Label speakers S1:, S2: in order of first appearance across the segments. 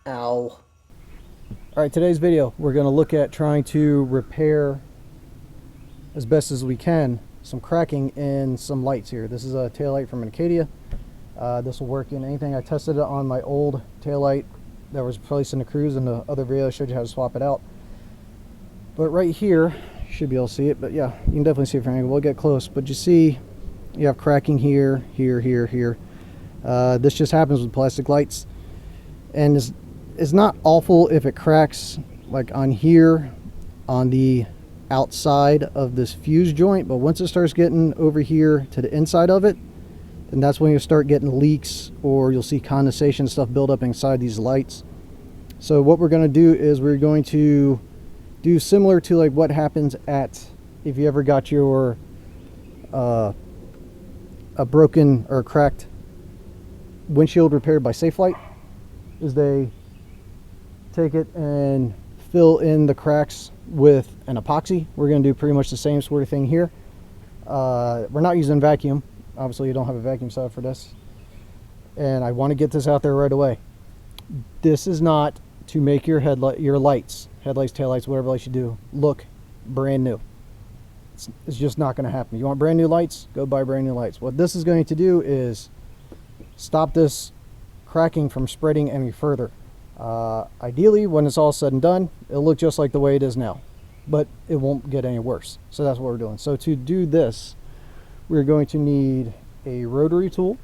S1: Ow. Alright, today's video, we're going to look at trying to repair as best as we can some cracking in some lights here. This is a taillight from an Acadia. This will work in anything. I tested it on my old taillight that was placed in the Cruise. In the other video I showed you how to swap it out. But right here, you should be able to see it, but yeah, you can definitely see it from angle. We'll get close, but you see you have cracking here, here, here, here. This just happens with plastic lights, and it's not awful if it cracks like on here on the outside of this fuse joint, but once it starts getting over here to the inside of it, then that's when you start getting leaks, or you'll see condensation stuff build up inside these lights. So what we're going to do is we're going to do similar to like what happens at, if you ever got your a broken or cracked windshield repaired by Safelite, is they take it and fill in the cracks with an epoxy. We're going to do pretty much the same sort of thing here. We're not using vacuum. Obviously you don't have a vacuum set for this, and I want to get this out there right away. This is not to make your headlights, taillights, whatever lights you do, look brand new. It's just not going to happen. You want brand new lights, go buy brand new lights. What this is going to do is stop this cracking from spreading any further. Ideally, when it's all said and done, it'll look just like the way it is now, but it won't get any worse. So that's what we're doing. So to do this, we're going to need a rotary tool,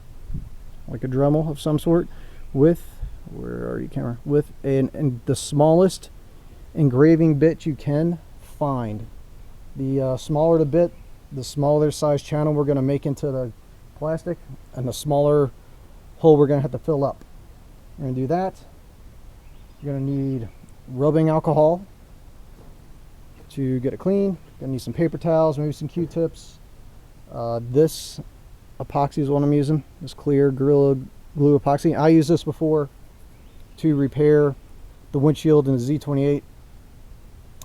S1: like a Dremel of some sort, with, where are you, camera, with the smallest engraving bit you can find. The smaller the bit, the smaller size channel we're going to make into the plastic, and the smaller hole we're going to have to fill up. We're going to do that. You're going to need rubbing alcohol to get it clean. You're going to need some paper towels, maybe some Q-tips. This epoxy is what I'm using. This clear Gorilla Glue epoxy. I used this before to repair the windshield in the Z28.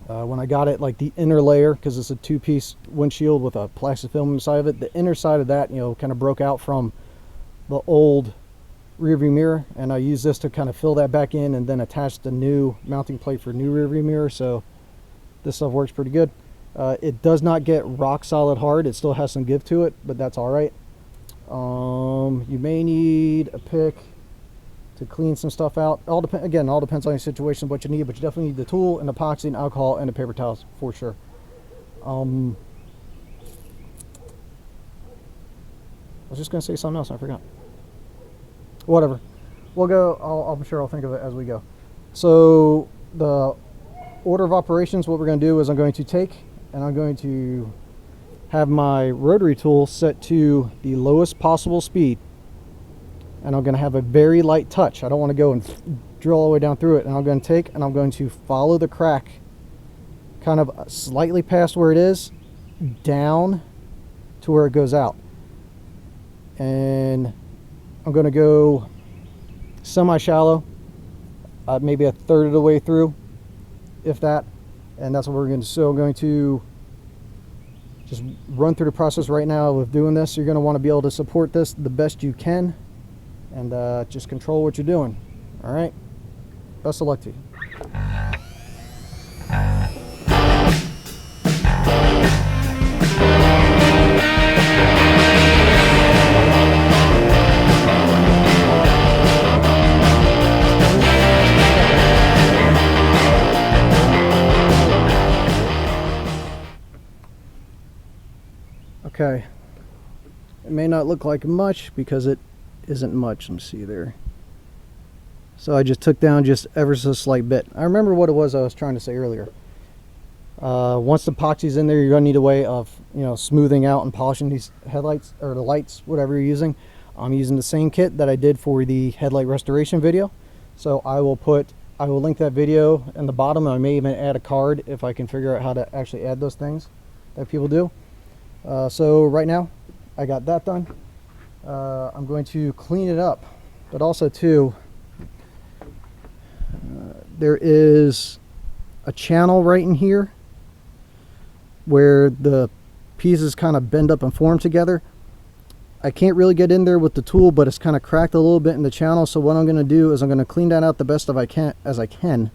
S1: When I got it, like the inner layer, because it's a two-piece windshield with a plastic film inside of it, the inner side of that, kind of broke out from the old rear view mirror, and I used this to kind of fill that back in and then attach the new mounting plate for new rear view mirror. So this stuff works pretty good. It does not get rock solid hard. It still has some give to it, but that's all right. You may need a pick to clean some stuff out. All depends on your situation, what you need, but you definitely need the tool and epoxy and alcohol and the paper towels for sure. I was just gonna say something else, I forgot. Whatever, we'll go. I'm sure I'll think of it as we go. So the order of operations, what we're going to do is I'm going to have my rotary tool set to the lowest possible speed, and I'm going to have a very light touch. I don't want to go and drill all the way down through it. And I'm going to follow the crack kind of slightly past where it is down to where it goes out, and I'm going to go semi-shallow, maybe a third of the way through, if that, and that's what we're going to do. So I'm going to just run through the process right now of doing this. You're going to want to be able to support this the best you can, and just control what you're doing. All right, best of luck to you. Okay, it may not look like much because it isn't much. Let me see there. So I just took down just ever so slight bit. I remember what it was I was trying to say earlier. Once the epoxy's in there, you're going to need a way of smoothing out and polishing these headlights, or the lights, whatever you're using. I'm using the same kit that I did for the headlight restoration video. So I will link that video in the bottom. I may even add a card if I can figure out how to actually add those things that people do. So right now I got that done. I'm going to clean it up, but also too, there is a channel right in here where the pieces kind of bend up and form together. I can't really get in there with the tool, but it's kind of cracked a little bit in the channel. So what I'm going to do is I'm going to clean that out the best as I can.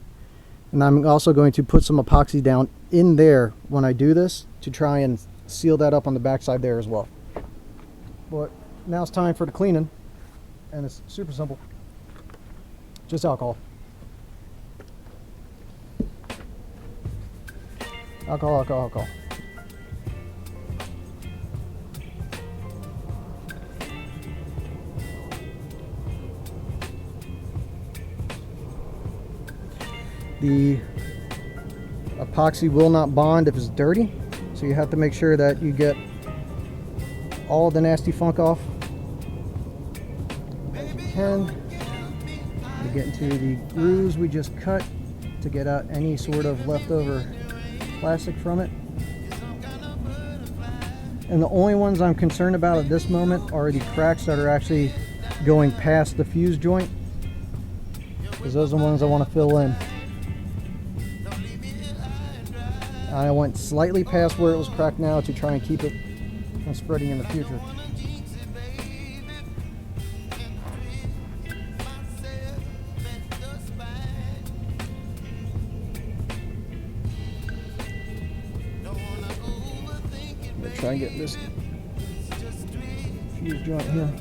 S1: And I'm also going to put some epoxy down in there when I do this to try and seal that up on the backside there as well. But now it's time for the cleaning, and it's super simple. Just alcohol. Alcohol, alcohol, alcohol. The epoxy will not bond if it's dirty, so you have to make sure that you get all the nasty funk off as you can. To get into the grooves we just cut to get out any sort of leftover plastic from it. And the only ones I'm concerned about at this moment are the cracks that are actually going past the fuse joint, because those are the ones I want to fill in. I went slightly past where it was cracked now to try and keep it from spreading in the future. I'm gonna try and get this fuse joint here.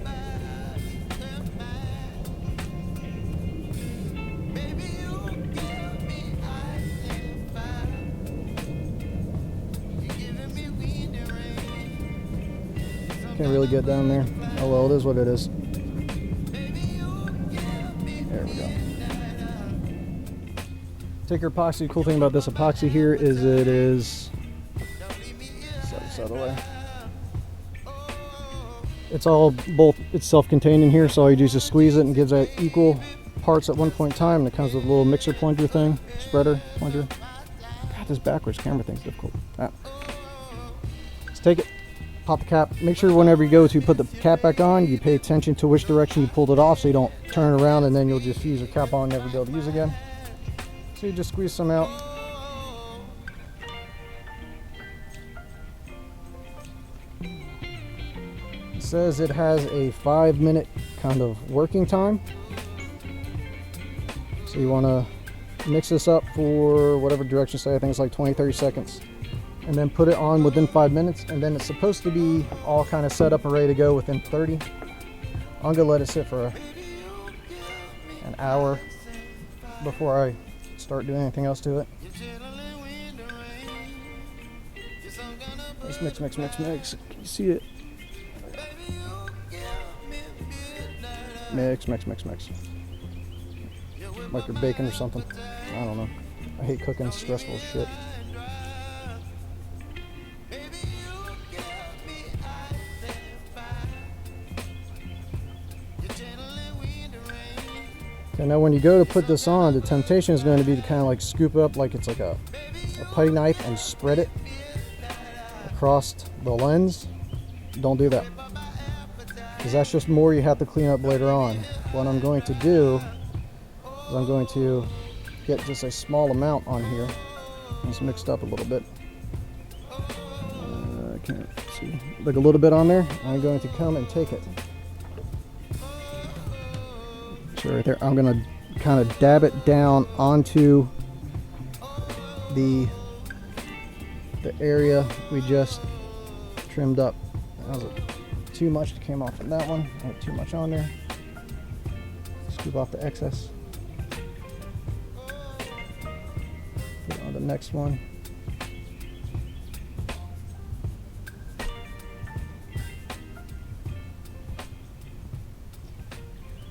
S1: Can't really get down there. Oh well, it is what it is. There we go. Take your epoxy. The cool thing about this epoxy here is it is, set this out of the way. It's all it's self-contained in here, so all you do is just squeeze it and gives that equal parts at one point in time. And it comes with a little mixer plunger thing, spreader plunger. God, this backwards camera thing's difficult. Let's take it. Pop the cap. Make sure whenever you go to put the cap back on, you pay attention to which direction you pulled it off, so you don't turn around and then you'll just fuse your cap on and never be able to use again. So you just squeeze some out. It says it has a 5-minute kind of working time. So you want to mix this up for whatever direction, say I think it's like 20-30 seconds. And then put it on within 5 minutes, and then it's supposed to be all kind of set up and ready to go within 30. I'm gonna let it sit for an hour before I start doing anything else to it. Let's mix, mix, mix, mix. Can you see it? Mix, mix, mix, mix. Like you're baking or something. I don't know. I hate cooking, it's stressful as shit. Okay, now when you go to put this on, the temptation is going to be to kind of like scoop up like it's like a putty knife and spread it across the lens. Don't do that, because that's just more you have to clean up later on. What I'm going to do is I'm going to get just a small amount on here. It's mixed up a little bit. I can't see. Like a little bit on there. I'm going to come and take it. So right there, I'm going to kind of dab it down onto the area we just trimmed up. That was too much that came off from that one. I had too much on there. Scoop off the excess. Put it on the next one.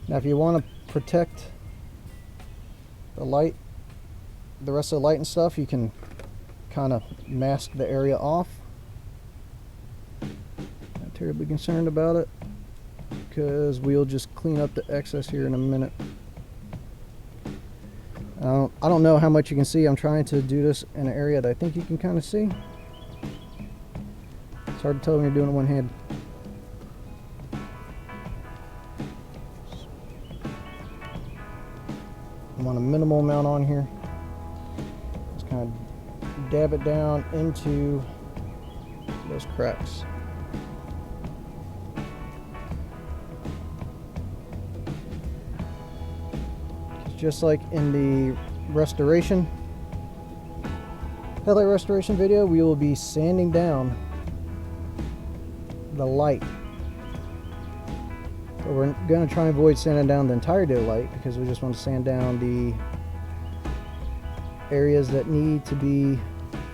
S1: Now if you want to protect the light, the rest of the light and stuff, you can kind of mask the area off. Not terribly concerned about it, because we'll just clean up the excess here in a minute. I don't know how much you can see. I'm trying to do this in an area that I think you can kind of see. It's hard to tell when you're doing it one hand. I want a minimal amount on here. Just kind of dab it down into those cracks. just like in the restoration, headlight restoration video, we will be sanding down the light. But we're going to try and avoid sanding down the entirety of the light because we just want to sand down the areas that need to be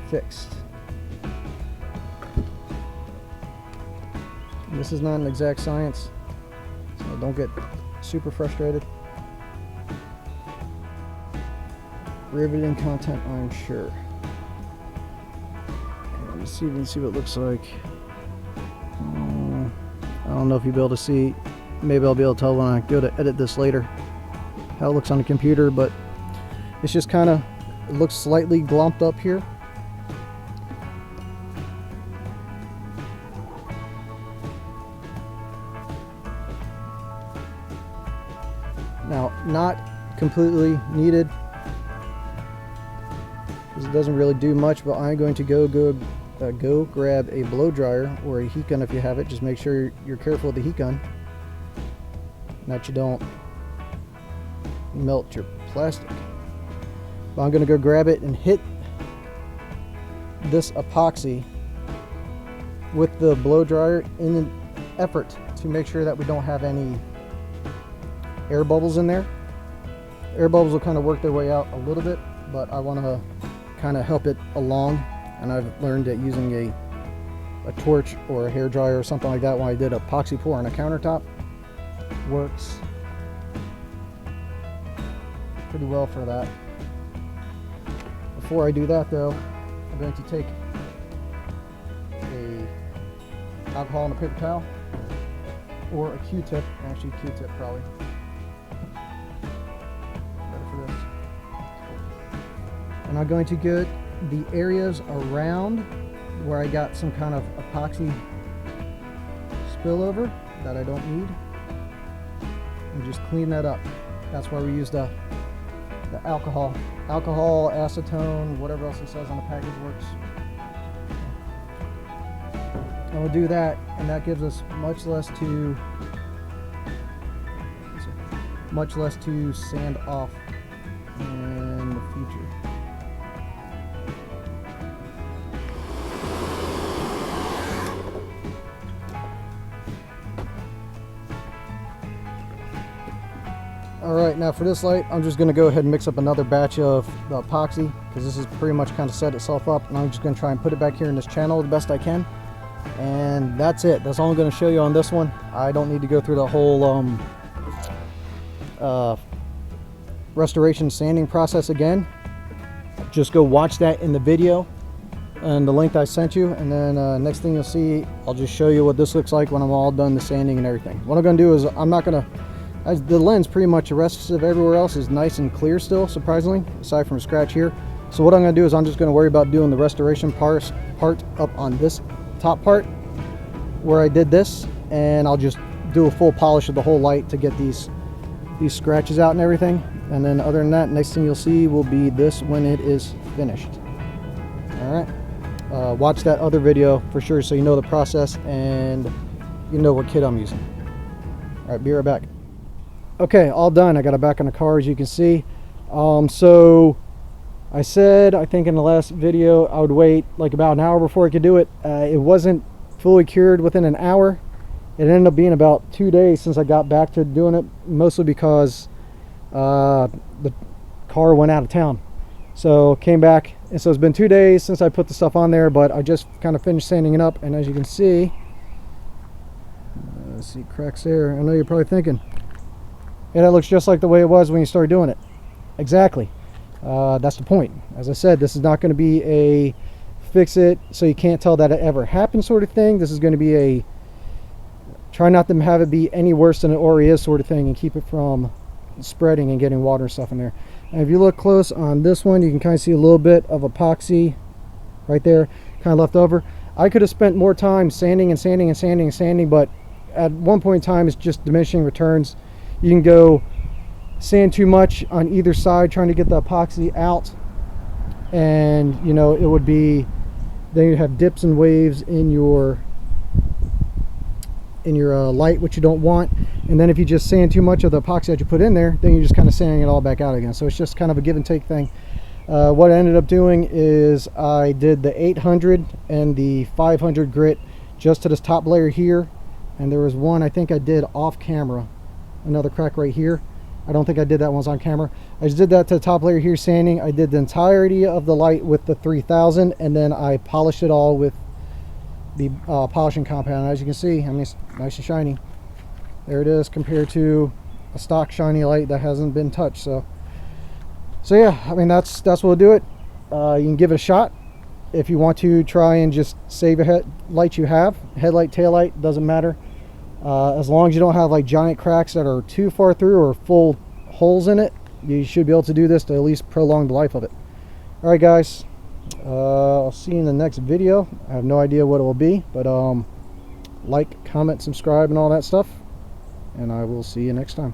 S1: fixed. And this is not an exact science, so don't get super frustrated. Riveting content, I'm sure. Okay, let's see if we can see what it looks like. I don't know if you'll be able to see. Maybe I'll be able to tell when I go to edit this later how it looks on the computer, but it's just kind of, it looks slightly glomped up here. Now, not completely needed because it doesn't really do much, but I'm going to go grab a blow dryer or a heat gun if you have it. Just make sure you're careful with the heat gun, that you don't melt your plastic. But I'm going to go grab it and hit this epoxy with the blow dryer in an effort to make sure that we don't have any air bubbles in there. Air bubbles will kind of work their way out a little bit, but I want to kind of help it along, and I've learned that using a torch or a hair dryer or something like that when I did epoxy pour on a countertop works pretty well for that. Before I do that though, I'm going to take a alcohol and a paper towel or a Q-tip, actually Q-tip probably. Ready for this. And I'm going to get the areas around where I got some kind of epoxy spillover that I don't need, and just clean that up. That's why we use the alcohol, acetone, whatever else it says on the package works. And we'll do that, and that gives us much less to sand off in the future. Alright, now for this light, I'm just going to go ahead and mix up another batch of the epoxy, because this is pretty much kind of set itself up, and I'm just going to try and put it back here in this channel the best I can. And that's it. That's all I'm going to show you on this one. I don't need to go through the whole restoration sanding process again. Just go watch that in the video and the link I sent you, and then next thing you'll see, I'll just show you what this looks like when I'm all done the sanding and everything. What I'm going to do is I'm not going to, the lens pretty much the rest of everywhere else is nice and clear still, surprisingly, aside from a scratch here. So what I'm going to do is I'm just going to worry about doing the restoration part up on this top part where I did this, and I'll just do a full polish of the whole light to get these scratches out and everything. And then other than that, next thing you'll see will be this when it is finished. All right, watch that other video for sure so you know the process and you know what kit I'm using. All right, be right back. Okay, all done. I got it back in the car, as you can see. So I said, I think in the last video, I would wait like about an hour before I could do it. It wasn't fully cured within an hour. It ended up being about 2 days since I got back to doing it, mostly because the car went out of town. So came back, and so it's been 2 days since I put the stuff on there, but I just kind of finished sanding it up, and as you can see, let's see, cracks there. I know you're probably thinking, yeah, that looks just like the way it was when you started doing it. Exactly. That's the point. As I said, this is not going to be a fix it so you can't tell that it ever happened sort of thing. This is going to be a try not to have it be any worse than it already is sort of thing, and keep it from spreading and getting water and stuff in there. And if you look close on this one, you can kind of see a little bit of epoxy right there kind of left over. I could have spent more time sanding and sanding and sanding and sanding, but at one point in time it's just diminishing returns. You can go sand too much on either side trying to get the epoxy out, and you know, it would be, then you have dips and waves in your light, which you don't want. And then if you just sand too much of the epoxy that you put in there, then you're just kind of sanding it all back out again. So it's just kind of a give and take thing. What I ended up doing is I did the 800 and the 500 grit just to this top layer here. And there was one I think I did off camera, another crack right here. I don't think I did that once on camera. I just did that to the top layer here, sanding. I did the entirety of the light with the 3000, and then I polished it all with the polishing compound. As you can see, I mean, it's nice and shiny. There it is compared to a stock shiny light that hasn't been touched. So yeah, I mean, that's what will do it. You can give it a shot if you want to try and just save a headlight you have. Headlight, tail light, doesn't matter. As long as you don't have like giant cracks that are too far through or full holes in it, you should be able to do this to at least prolong the life of it. All right, guys, I'll see you in the next video. I have no idea what it will be, but like, comment, subscribe, and all that stuff, and I will see you next time.